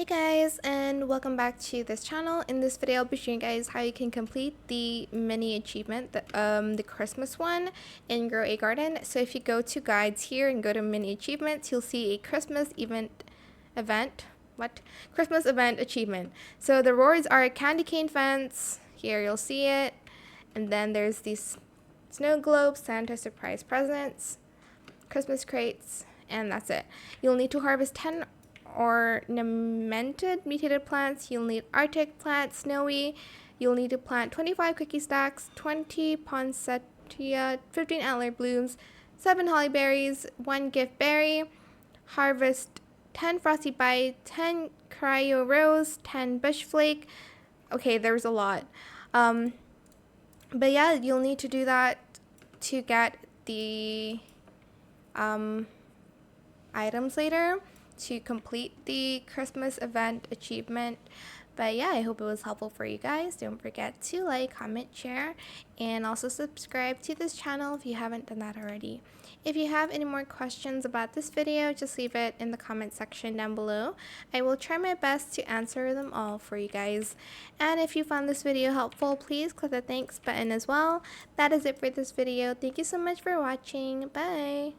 Hey guys, and welcome back to this channel. In this video I'll be showing you guys how you can complete the mini achievement, the Christmas one in Grow a Garden. So if you go to guides here and go to mini achievements, you'll see a Christmas Christmas event achievement. So the rewards are a candy cane fence, here you'll see it, and then there's these snow globes, Santa surprise presents, Christmas crates, and that's it. You'll need to harvest 10 ornamented mutated plants. You'll need Arctic plant, snowy. You'll need to plant 25 cookie stacks, 20 poinsettia, 15 antler blooms, 7 holly berries, 1 gift berry. Harvest 10 frosty bite, 10 cryo rose, 10 bush flake. Okay, there's a lot. But yeah, you'll need to do that to get the items later to complete the Christmas event achievement. But yeah, I hope it was helpful for you guys. Don't forget to like, comment, share, and also subscribe to this channel if you haven't done that already. If you have any more questions about this video, just leave it in the comment section down below. I will try my best to answer them all for you guys. And if you found this video helpful, please click the thanks button as well. That is it for this video. Thank you so much for watching. Bye!